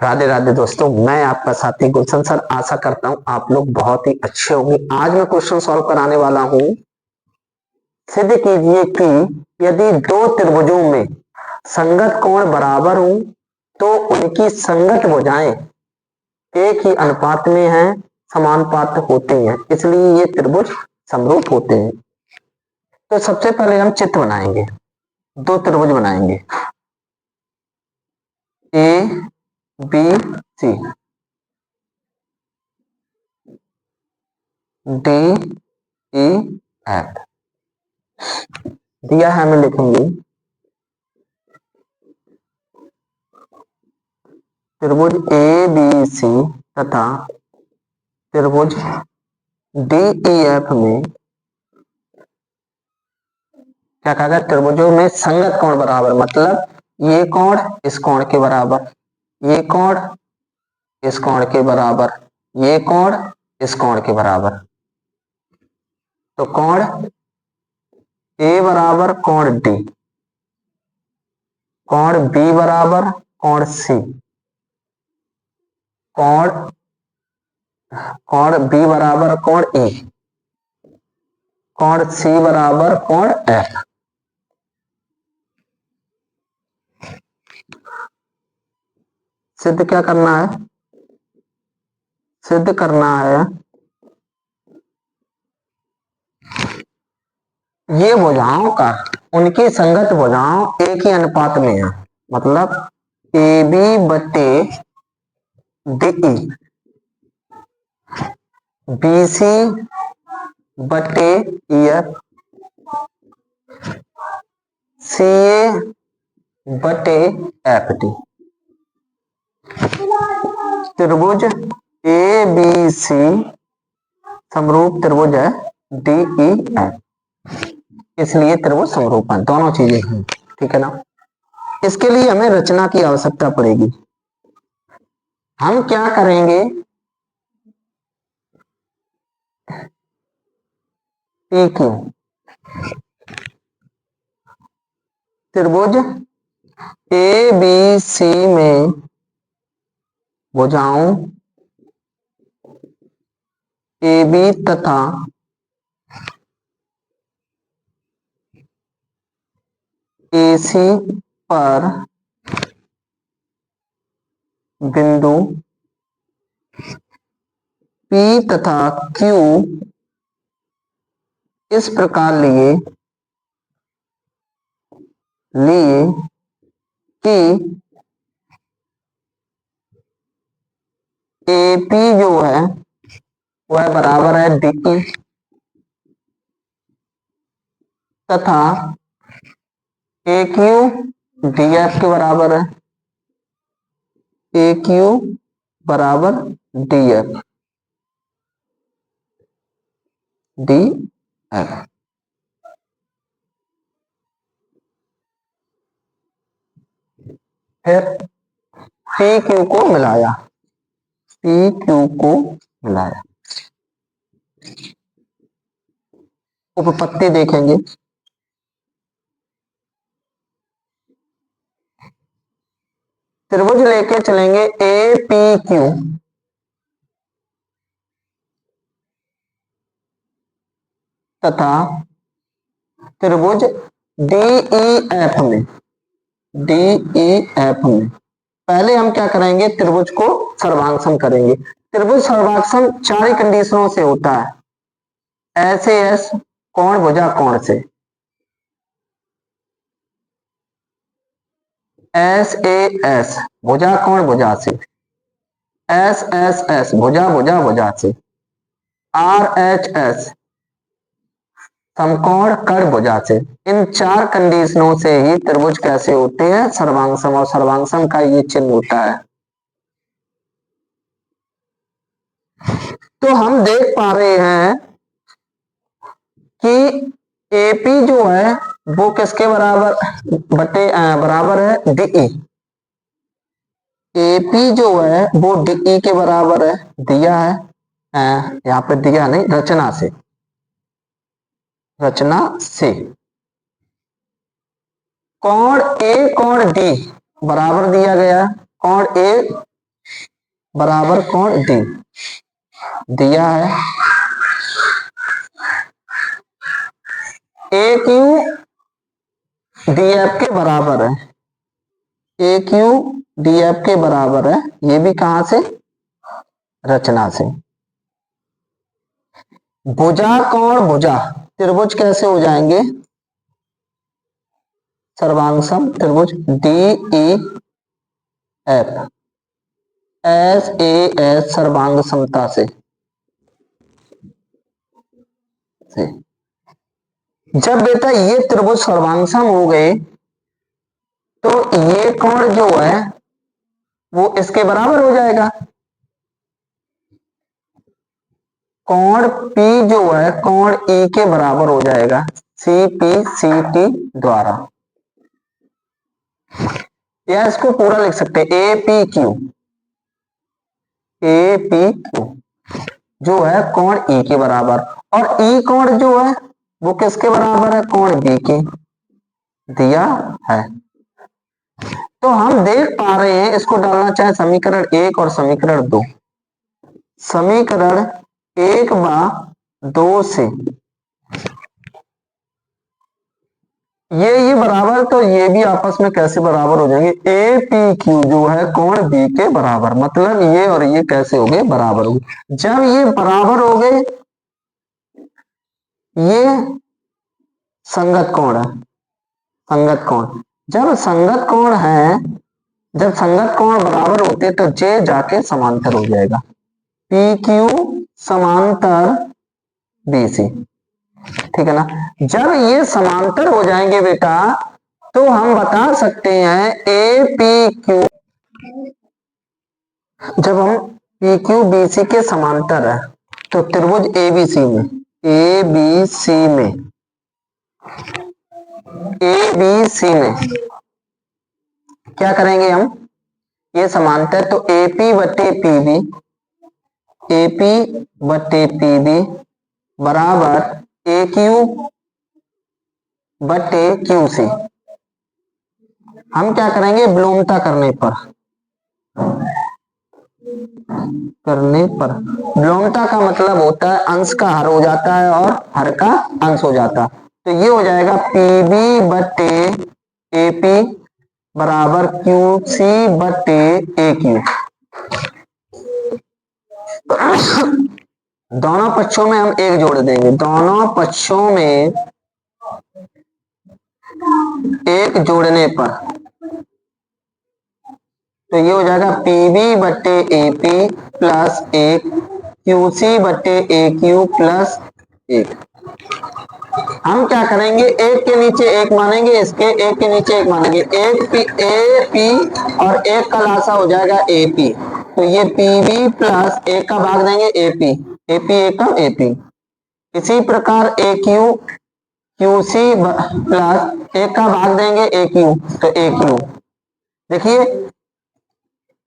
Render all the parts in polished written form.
राधे राधे दोस्तों, मैं आपका साथी गुलशन सर। आशा करता हूं आप लोग बहुत ही अच्छे होंगे। आज मैं क्वेश्चन सॉल्व कराने वाला हूं। सिद्ध कीजिए कि यदि दो त्रिभुजों में संगत कोण बराबर हो तो उनकी संगत भुजाएं एक ही अनुपात में हैं, समानुपात होते हैं, इसलिए ये त्रिभुज समरूप होते हैं। तो सबसे पहले हम चित्र बनाएंगे, दो त्रिभुज बनाएंगे A B C, D E F दिया है। हमें लिखेंगे त्रिभुज ए बी सी तथा त्रिभुज डी ई एफ में क्या कहा गया, त्रिभुजों में संगत कोण बराबर, मतलब ये कोण इस कोण के बराबर, ये कोण इस कोण के बराबर, ये कोण इस कोण के बराबर। तो कोण ए बराबर कोण डी, कोण बी बराबर कोण सी, कोण बी बराबर कोण ई, कोण सी बराबर कोण एफ। सिद्ध क्या करना है, सिद्ध करना है ये भुजाओं का, उनकी संगत भुजाओं एक ही अनुपात में है, मतलब ए बी बटे डी बी सी बटे ई एफ, सी ए बटे एफ डी। त्रिभुज ए बी सी समरूप त्रिभुज है डी ई एफ, इसलिए त्रिभुज समरूप है, दोनों चीजें हैं, ठीक है ना। इसके लिए हमें रचना की आवश्यकता पड़ेगी। हम क्या करेंगे, पी क्यू त्रिभुज ए बी सी में भुजाओं ए बी तथा ए सी पर बिंदु P तथा Q इस प्रकार लिए कि AP जो है वह बराबर है DE तथा AQ DF के बराबर है, AQ बराबर DF DF। फिर PQ को मिलाया, PQ को मिलाया, उपपत्ति देखेंगे। त्रिभुज लेके चलेंगे ए पी क्यू तथा त्रिभुज DEF में, DEF में पहले हम क्या करेंगे, त्रिभुज को सर्वांगसम करेंगे। त्रिभुज सर्वांगसम चार ही कंडीशनों से होता है, SAS कोण भुजा कोण से, SAS भुजा कोण भुजा से, SSS भुजा भुजा भुजा से, RHS समकोण कर्ण भुजा से। इन चार कंडीशनों से ही त्रिभुज कैसे होते हैं, सर्वांगसम, और सर्वांगसम का ये चिन्ह होता है। तो हम देख पा रहे हैं कि AP जो है वो किसके बराबर बराबर है DE, AP जो है वो DE के बराबर है, दिया है यहाँ पे, दिया नहीं, रचना से, रचना से। कोण A कोण D बराबर दिया गया कोण ए बराबर कोण डी दिया है। ए क्यू डी एफ के बराबर है, ए क्यू डी एफ के बराबर है। ये भी कहां से? रचना से। भुजा कोण भुजा त्रिभुज कैसे हो जाएंगे? सर्वांग सम त्रिभुज D E F S A S सर्वांग समता से। जब बेटा ये त्रिभुज सर्वांग सम हो गए तो ये कोण जो है वो इसके बराबर हो जाएगा। कोण P जो है कोण E के बराबर हो जाएगा सी पी सी टी द्वारा, या इसको पूरा लिख सकते हैं ए पी क्यू जो है कोण E के बराबर, और E कोण जो है वो किसके बराबर है? कोण B के दिया है। तो हम देख पा रहे हैं, इसको डालना चाहे समीकरण 1 और समीकरण 2। समीकरण 1 व 2 से ये बराबर, तो ये भी आपस में कैसे बराबर हो जाएंगे? ए पी क्यू जो है कोण बी के बराबर, मतलब ये और ये कैसे हो गए? बराबर हो गए। जब ये बराबर हो गए, ये संगत कोण है, संगत कोण। जब संगत कोण है, जब संगत कोण बराबर होते तो जे जाके समांतर हो जाएगा, पी क्यू समांतर बी सी, ठीक है ना। जब ये समांतर हो जाएंगे बेटा तो हम बता सकते हैं ए पी क्यू, जब हम पी क्यू बी सी के समांतर है तो त्रिभुज ए बी सी में, ए बी सी में, ए बी सी में क्या करेंगे हम? ये समांतर, तो ए पी बटे पी बी, ए पी बटे पी बी बराबर ए क्यू बटे क्यू सी। हम क्या करेंगे? विलोमता करने पर विलोमता का मतलब होता है अंश का हर हो जाता है और हर का अंश हो जाता है। तो ये हो जाएगा पी बी बटे ए पी बराबर क्यू सी बटे ए क्यू। दोनों पक्षों में हम एक जोड़ देंगे, दोनों पक्षों में एक जोड़ने पर तो ये हो जाएगा पी बी बटे ए पी प्लस एक क्यू सी बटे ए क्यू प्लस एक। हम क्या करेंगे? एक के नीचे एक मानेंगे, इसके एक के नीचे एक मानेंगे, एक पी ए पी और एक का लासा हो जाएगा ए पी, तो ये पी बी प्लस एक का भाग देंगे ए पी, ए पी एक का ए पी। इसी प्रकार ए क्यू क्यू सी प्लस एक का भाग देंगे ए क्यू, तो ए क्यू। देखिए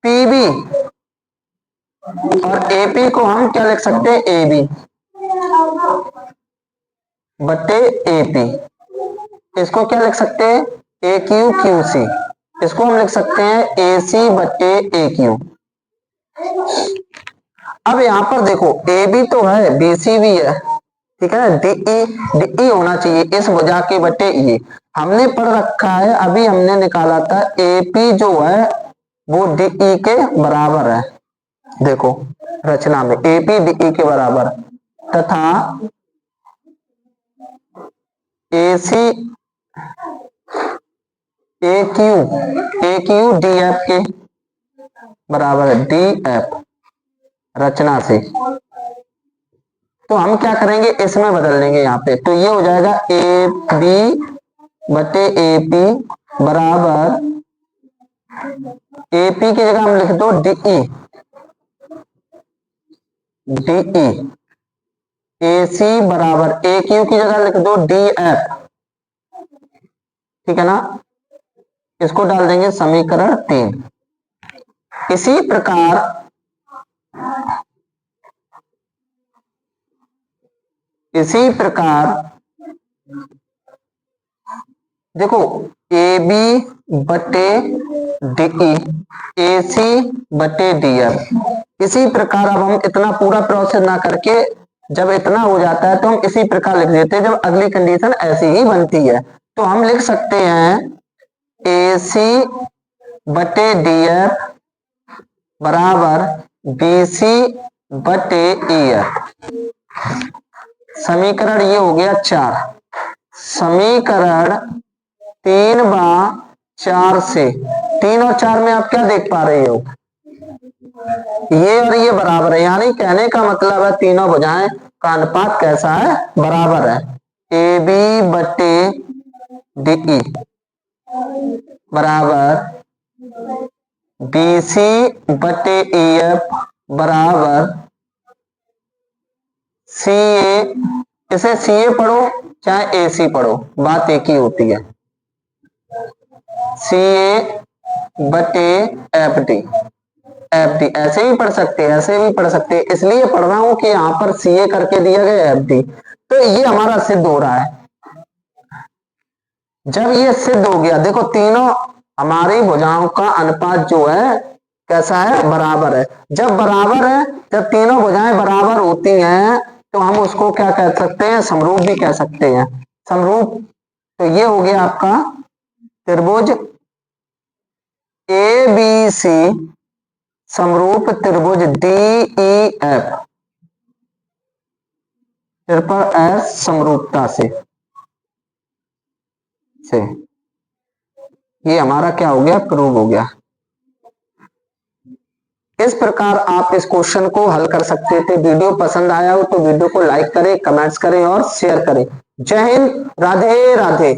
पीबी और एपी को हम क्या लिख सकते हैं? ए बी बटे एपी। इसको क्या लिख सकते हैं? ए क्यू क्यू सी। इसको हम लिख सकते हैं ए सी बटे ए क्यू। अब यहां पर देखो ए बी तो है, बी सी भी है, ठीक है ना। डी ई होना चाहिए इस भुजा के बटे ये हमने पढ़ रखा है, अभी हमने निकाला था एपी जो है वो डीई के बराबर है। देखो रचना में एपी डीई के बराबर तथा एसी ए क्यू डी एफ के बराबर है, डी एफ रचना से। तो हम क्या करेंगे? इसमें बदल देंगे यहाँ पे, तो ये हो जाएगा ए बी बटे ए पी बराबर ए पी की जगह हम लिख दो डीई, डीई ए सी बराबर ए क्यू की जगह लिख दो डी एफ, ठीक है ना। इसको डाल देंगे समीकरण 3। इसी प्रकार देखो ए बी बटे डी ए सी बटे डी एफ। इसी प्रकार अब हम इतना पूरा प्रोसेस ना करके जब इतना हो जाता है तो हम इसी प्रकार लिख देते हैं, जब अगली कंडीशन ऐसी ही बनती है तो हम लिख सकते हैं ए सी बटे डी एफ बराबर बी सी बटे ई एफ। समीकरण ये हो गया 4। समीकरण 3/4 से 3 और 4 में आप क्या देख पा रहे हो, ये और ये बराबर है, यानी कहने का मतलब है तीनों भुजाएं का अनुपात कैसा है, बराबर है। ए बी बटे डी बराबर बी सी बटे ई एफ बराबर सी ए। इसे सी ए पढ़ो चाहे ए सी पढ़ो, बात एक ही होती है। सी ए बटे एफ डी। एफ डी ऐसे भी पढ़ सकते हैं, ऐसे भी पढ़ सकते हैं, इसलिए पढ़ रहा हूं कि यहां पर सी ए करके दिया गया एफ डी। तो ये हमारा सिद्ध हो रहा है। जब ये सिद्ध हो गया, देखो तीनों हमारी भुजाओं का अनुपात जो है कैसा है, बराबर है। जब बराबर है, जब तीनों भुजाएं बराबर होती हैं तो हम उसको क्या कह सकते हैं, समरूप भी कह सकते हैं। समरूप, तो ये हो गया आपका त्रिभुज ए बी सी समरूप त्रिभुज D E F, triple S समरूपता से ये हमारा क्या हो गया, प्रूव हो गया। इस प्रकार आप इस क्वेश्चन को हल कर सकते थे। वीडियो पसंद आया हो तो वीडियो को लाइक करें, कमेंट्स करें और शेयर करें। जय हिंद, राधे राधे।